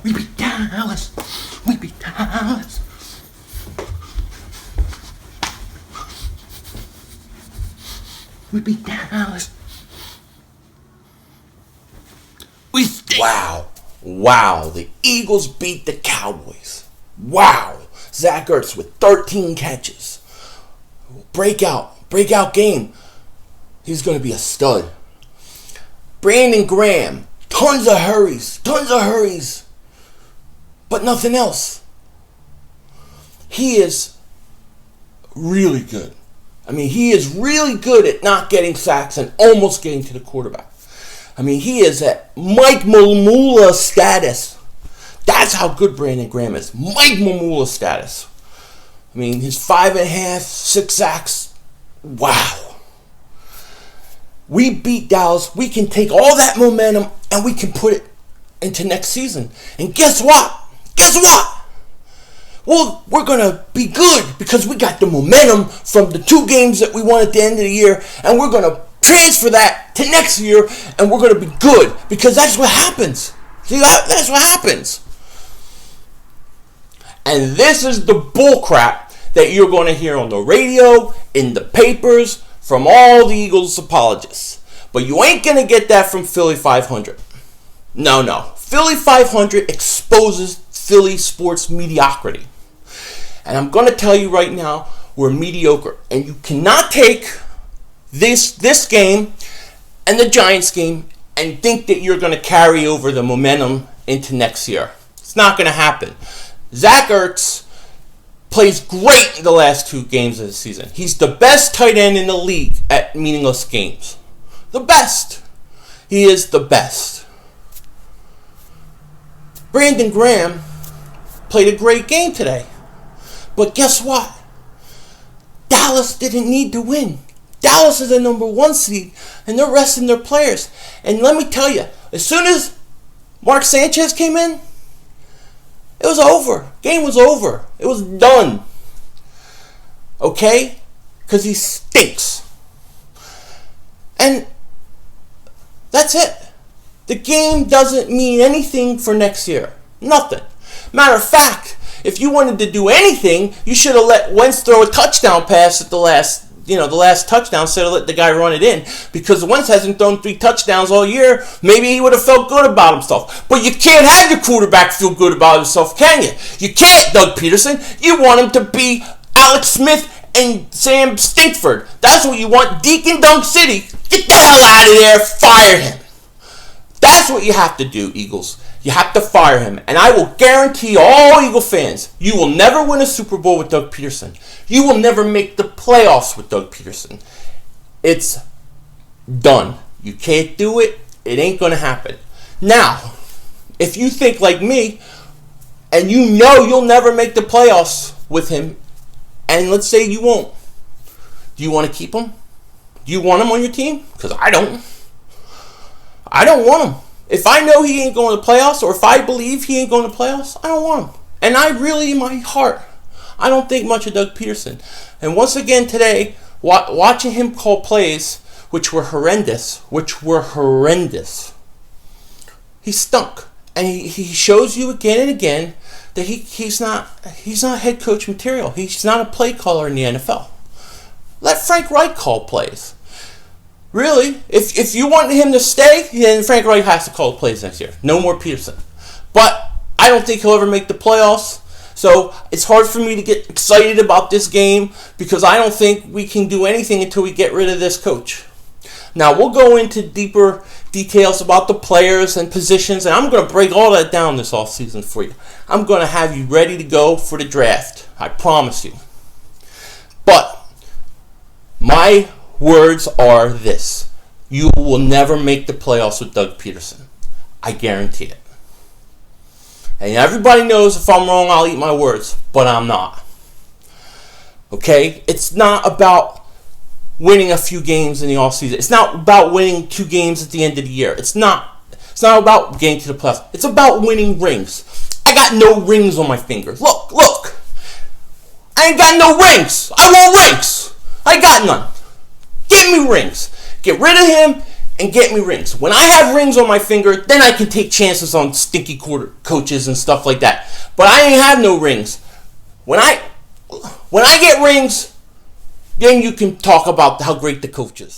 We beat Dallas. We beat Dallas. We beat Dallas. We stink. Wow. The Eagles beat the Cowboys. Wow. Zach Ertz with 13 catches. Breakout game. He's going to be a stud. Brandon Graham. Tons of hurries. But nothing else. He is really good. I mean, he is really good at not getting sacks and almost getting to the quarterback. I mean, he is at Mike Mamula status. That's how good Brandon Graham is. Mike Mamula status. I mean, his 5.5, 6 sacks. Wow. We beat Dallas. We can take all that momentum and we can put it into next season. And guess what? Well, we're going to be good because we got the momentum from the 2 games that we won at the end of the year, and we're going to transfer that to next year, and we're going to be good because that's what happens. See, that's what happens. And this is the bullcrap that you're going to hear on the radio, in the papers, from all the Eagles apologists. But you ain't going to get that from Philly 500. No. Philly 500 exposes Philly sports mediocrity. And I'm going to tell you right now, we're mediocre. And you cannot take this game and the Giants game and think that you're going to carry over the momentum into next year. It's not going to happen. Zach Ertz plays great in the last 2 games of the season. He's the best tight end in the league at meaningless games. The best. He is the best. Brandon Graham played a great game today. But guess what? Dallas didn't need to win. Dallas is the number 1 seed, and they're resting their players. And let me tell you, as soon as Mark Sanchez came in, it was over. Game was over. It was done. Okay? Because he stinks. And that's it. The game doesn't mean anything for next year. Nothing. Matter of fact, if you wanted to do anything, you should have let Wentz throw a touchdown pass at the last touchdown instead of let the guy run it in. Because Wentz hasn't thrown 3 touchdowns all year. Maybe he would have felt good about himself. But you can't have your quarterback feel good about himself, can you? You can't, Doug Peterson. You want him to be Alex Smith and Sam Stinkford. That's what you want. Deacon Dunk City. Get the hell out of there. Fire him. That's what you have to do, Eagles. You have to fire him. And I will guarantee all Eagle fans, you will never win a Super Bowl with Doug Peterson. You will never make the playoffs with Doug Peterson. It's done. You can't do it. It ain't going to happen. Now, if you think like me, and you know you'll never make the playoffs with him, and let's say you won't, do you want to keep him? Do you want him on your team? Because I don't. I don't want him. If I know he ain't going to the playoffs, or if I believe he ain't going to playoffs, I don't want him. And I really, in my heart, I don't think much of Doug Peterson. And once again today, watching him call plays, which were horrendous, he stunk. And he shows you again and again that he's not head coach material. He's not a play caller in the NFL. Let Frank Reich call plays. Really, if you want him to stay, then Frank Reich has to call the plays next year. No more Peterson. But I don't think he'll ever make the playoffs. So it's hard for me to get excited about this game because I don't think we can do anything until we get rid of this coach. Now, we'll go into deeper details about the players and positions, and I'm going to break all that down this offseason for you. I'm going to have you ready to go for the draft. I promise you. But my words are this: you will never make the playoffs with Doug Peterson. I guarantee it. And everybody knows if I'm wrong, I'll eat my words, but I'm not. Okay? It's not about winning a few games in the offseason. It's not about winning 2 games at the end of the year. It's not about getting to the playoffs. It's about winning rings. I got no rings on my fingers. Look. I ain't got no rings. I want rings. I got none. Give me rings. Get rid of him. and get me rings. When I have rings on my finger, then I can take chances on stinky coaches and stuff like that. But I ain't have no rings. When I get rings, then you can talk about how great the coach is.